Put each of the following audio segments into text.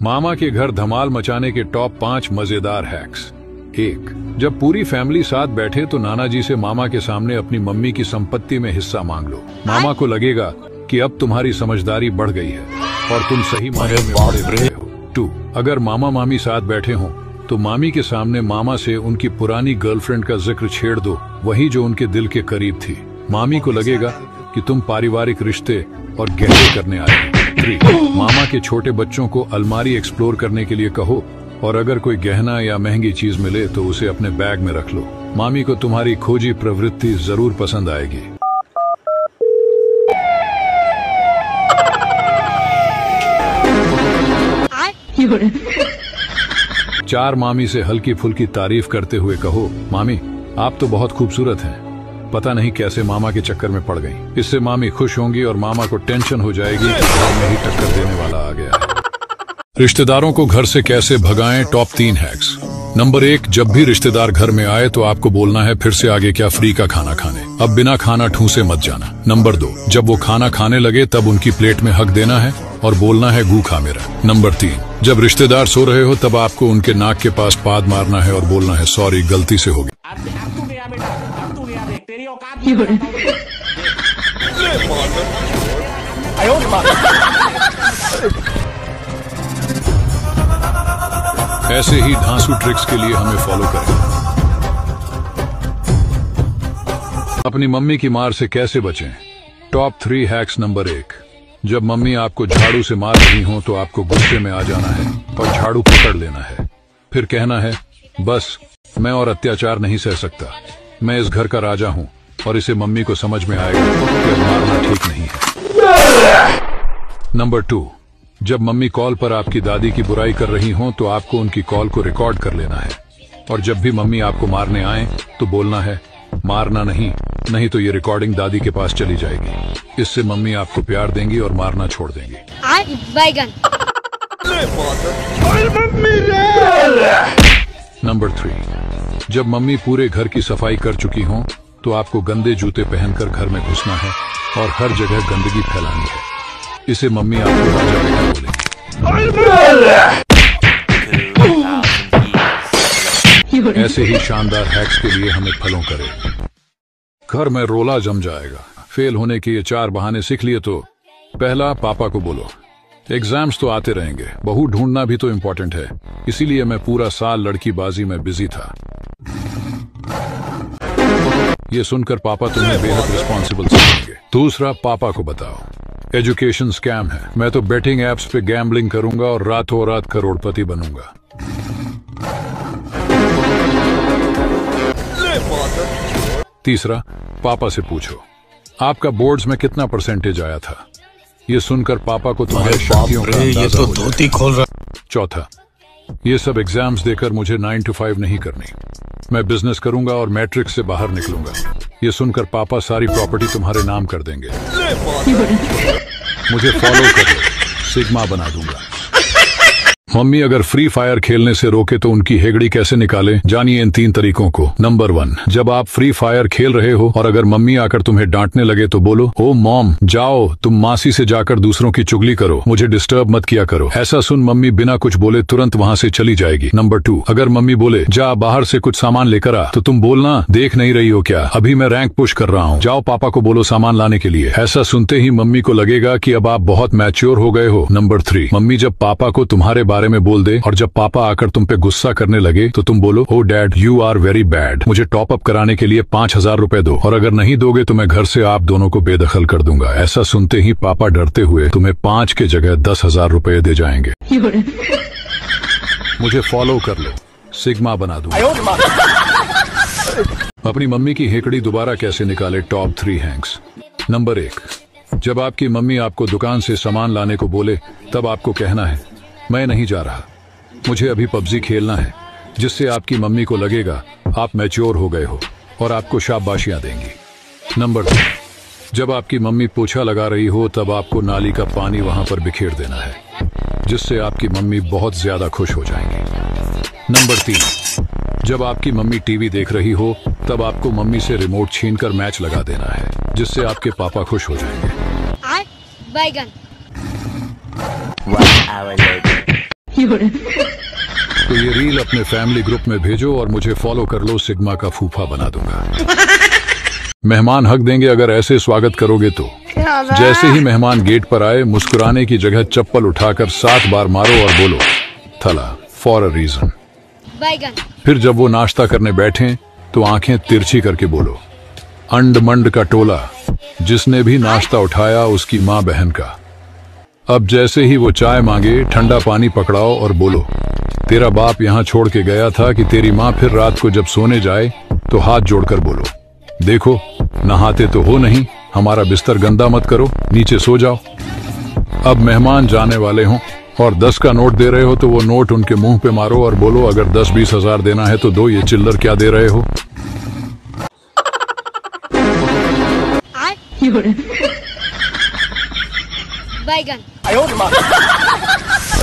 मामा के घर धमाल मचाने के टॉप 5 मजेदार हैक्स। 1. जब पूरी फैमिली साथ बैठे तो नाना जी से मामा के सामने अपनी मम्मी की संपत्ति में हिस्सा मांग लो। मामा को लगेगा कि अब तुम्हारी समझदारी बढ़ गई है और तुम सही मायने में बड़े हो गए हो। 2. अगर मामा मामी साथ बैठे हों तो मामी के सामने मामा से उनकी पुरानी गर्लफ्रेंड का जिक्र छेड़ दो, वही जो उनके दिल के करीब थी। मामी को लगेगा कि तुम पारिवारिक रिश्ते और गहरे करने आए हो। 3. मामा के छोटे बच्चों को अलमारी एक्सप्लोर करने के लिए कहो और अगर कोई गहना या महंगी चीज मिले तो उसे अपने बैग में रख लो। मामी को तुम्हारी खोजी प्रवृत्ति जरूर पसंद आएगी। 4. मामी से हल्की फुल्की तारीफ करते हुए कहो, मामी आप तो बहुत खूबसूरत हैं, पता नहीं कैसे मामा के चक्कर में पड़ गई। इससे मामी खुश होंगी और मामा को टेंशन हो जाएगी कि घर में ही टक्कर देने वाला आ गया है। रिश्तेदारों को घर से कैसे भगाएं, टॉप 3 हैक्स। नंबर 1, जब भी रिश्तेदार घर में आए तो आपको बोलना है फिर से आगे क्या फ्री का खाना खाने, अब बिना खाना ठूसे मत जाना। नंबर 2, जब वो खाना खाने लगे तब उनकी प्लेट में हक देना है और बोलना है गू खा मेरा। नंबर 3, जब रिश्तेदार सो रहे हो तब आपको उनके नाक के पास पाद मारना है और बोलना है सॉरी गलती से हो गई। ऐसे ही धांसू ट्रिक्स के लिए हमें फॉलो करें। अपनी मम्मी की मार से कैसे बचें, टॉप 3 हैक्स। नंबर 1, जब मम्मी आपको झाड़ू से मार रही हो तो आपको गुस्से में आ जाना है और झाड़ू पकड़ लेना है। फिर कहना है बस मैं और अत्याचार नहीं सह सकता, मैं इस घर का राजा हूं और इसे मम्मी को समझ में आएगा कि अब मारना ठीक नहीं है। नंबर 2, जब मम्मी कॉल पर आपकी दादी की बुराई कर रही हो तो आपको उनकी कॉल को रिकॉर्ड कर लेना है और जब भी मम्मी आपको मारने आए तो बोलना है मारना नहीं तो ये रिकॉर्डिंग दादी के पास चली जाएगी। इससे मम्मी आपको प्यार देंगी और मारना छोड़ देंगी। नंबर 3, जब मम्मी पूरे घर की सफाई कर चुकी हो तो आपको गंदे जूते पहनकर घर में घुसना है और हर जगह गंदगी फैलानी है। इसे मम्मी आपको राजा बेटा बोलेंगी। ऐसे ही शानदार हैक्स के लिए हमें फॉलो करें। घर में रोला जम जाएगा। फेल होने के ये 4 बहाने सीख लिए तो पहला, पापा को बोलो एग्जाम्स तो आते रहेंगे, बहू ढूंढना भी तो इम्पोर्टेंट है, इसीलिए मैं पूरा साल लड़की बाजी में बिजी था। ये सुनकर पापा तुम्हें बेहद रिस्पॉन्सिबल समझेंगे। दूसरा, पापा को बताओ एजुकेशन स्कैम है, मैं तो बेटिंग एप्स पे गैम्बलिंग करूंगा और रातों रात करोड़पति बनूंगा। तीसरा, पापा से पूछो आपका बोर्ड्स में कितना परसेंटेज आया था। ये सुनकर पापा को तुम्हारे शक्तियों का अंदाजा हो जाएगा। चौथा, ये सब एग्जाम्स देकर मुझे 9 to 5 नहीं करनी, मैं बिजनेस करूंगा और मैट्रिक्स से बाहर निकलूंगा। ये सुनकर पापा सारी प्रॉपर्टी तुम्हारे नाम कर देंगे। मुझे फॉलो करो, सिग्मा बना दूंगा। मम्मी अगर फ्री फायर खेलने से रोके तो उनकी हेगड़ी कैसे निकालें, जानिए इन 3 तरीकों को। नंबर 1, जब आप फ्री फायर खेल रहे हो और अगर मम्मी आकर तुम्हें डांटने लगे तो बोलो ओ मॉम जाओ तुम मासी से जाकर दूसरों की चुगली करो, मुझे डिस्टर्ब मत किया करो। ऐसा सुन मम्मी बिना कुछ बोले तुरंत वहां से चली जाएगी। नंबर 2, अगर मम्मी बोले जा बाहर से कुछ सामान लेकर आ तो तुम बोलना देख नहीं रही हो क्या, अभी मैं रैंक पुश कर रहा हूँ, जाओ पापा को बोलो सामान लाने के लिए। ऐसा सुनते ही मम्मी को लगेगा कि अब आप बहुत मैच्योर हो गए हो। नंबर 3, मम्मी जब पापा को तुम्हारे बारे में बोल दे और जब पापा आकर तुम पे गुस्सा करने लगे तो तुम बोलो oh dad you are very bad, मुझे टॉप अप कराने के लिए 5000 रुपए दो और अगर नहीं दोगे तो मैं घर से आप दोनों को बेदखल कर दूंगा। ऐसा सुनते ही पापा डरते हुए तुम्हें 5 के जगह 10,000 रुपए दे जाएंगे। मुझे फॉलो कर लो, सिग्मा बना दूंगा। अपनी मम्मी की हेकड़ी दोबारा कैसे निकाले, टॉप 3 हैक्स। नंबर 1, जब आपकी मम्मी आपको दुकान से सामान लाने को बोले तब आपको कहना है मैं नहीं जा रहा, मुझे अभी पबजी खेलना है, जिससे आपकी मम्मी को लगेगा आप मैच्योर हो गए हो और आपको शाबाशियां देंगी। नंबर 2, जब आपकी मम्मी पोछा लगा रही हो तब आपको नाली का पानी वहां पर बिखेर देना है, जिससे आपकी मम्मी बहुत ज्यादा खुश हो जाएंगी। नंबर 3, जब आपकी मम्मी टीवी देख रही हो तब आपको मम्मी से रिमोट छीनकर मैच लगा देना है, जिससे आपके पापा खुश हो जाएंगे। तो ये रील अपने फैमिली ग्रुप में भेजो और मुझे फॉलो कर लो, सिग्मा का फूफा बना दूंगा। मेहमान हक देंगे अगर ऐसे स्वागत करोगे तो। जैसे ही मेहमान गेट पर आए, मुस्कुराने की जगह चप्पल उठाकर 7 बार मारो और बोलो थला फॉर अ रीजन। फिर जब वो नाश्ता करने बैठे तो आंखें तिरछी करके बोलो अंड मंड का टोला, जिसने भी नाश्ता उठाया उसकी माँ बहन का। अब जैसे ही वो चाय मांगे, ठंडा पानी पकड़ाओ और बोलो तेरा बाप यहाँ छोड़ के गया था कि तेरी माँ फिर रात को जब सोने जाए तो हाथ जोड़कर बोलो देखो नहाते तो हो नहीं, हमारा बिस्तर गंदा मत करो, नीचे सो जाओ। अब मेहमान जाने वाले हों और 10 का नोट दे रहे हो तो वो नोट उनके मुंह पे मारो और बोलो अगर 10-20 हजार देना है तो दो, ये चिल्लर क्या दे रहे हो।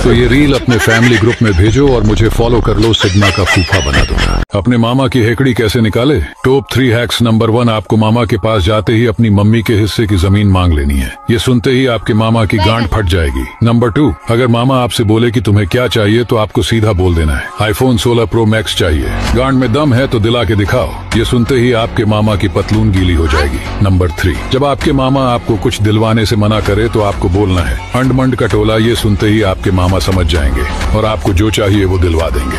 तो ये रील अपने फैमिली ग्रुप में भेजो और मुझे फॉलो कर लो, सिग्मा का फूफा बना दूंगा। अपने मामा की हेकड़ी कैसे निकाले? Top 3 hacks. नंबर 1, आपको मामा के पास जाते ही अपनी मम्मी के हिस्से की जमीन मांग लेनी है। ये सुनते ही आपके मामा की गांड फट जाएगी। नंबर 2, अगर मामा आपसे बोले कि तुम्हें क्या चाहिए तो आपको सीधा बोल देना है iPhone 16 Pro Max चाहिए। गांड में दम है तो दिला के दिखाओ। ये सुनते ही आपके मामा की पतलून गीली हो जाएगी। नंबर 3, जब आपके मामा आपको कुछ दिलवाने से मना करे तो आपको बोलना है अंड मंड का टोला। ये सुनते ही आपके मामा समझ जाएंगे और आपको जो चाहिए वो दिलवा देंगे।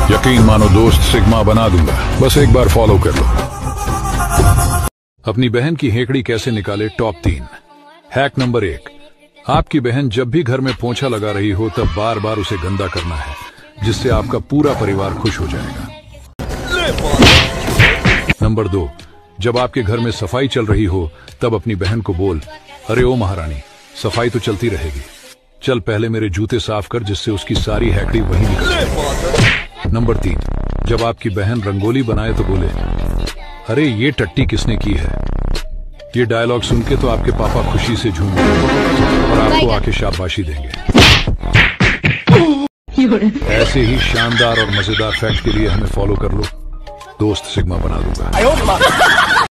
यकीन मानो दोस्त, सिग्मा बना दूंगा, बस एक बार फॉलो कर लो। अपनी बहन की हेकड़ी कैसे निकाले? Top 3 hack. नंबर 1, आपकी बहन जब भी घर में पोंछा लगा रही हो तब बार बार उसे गंदा करना है, जिससे आपका पूरा परिवार खुश हो जाएगा। नंबर 2, जब आपके घर में सफाई चल रही हो तब अपनी बहन को बोल अरे ओ महारानी, सफाई तो चलती रहेगी, चल पहले मेरे जूते साफ कर, जिससे उसकी सारी हैकड़ी वहीं निकल जाए। नंबर 3, जब आपकी बहन रंगोली बनाए तो बोले अरे ये टट्टी किसने की है। ये डायलॉग सुन के तो आपके पापा खुशी से झूम गए और आपको आके शाबाशी देंगे। ऐसे ही शानदार और मजेदार फैक्ट के लिए हमें फॉलो कर लो, दोस्त सिग्मा बना दूंगा।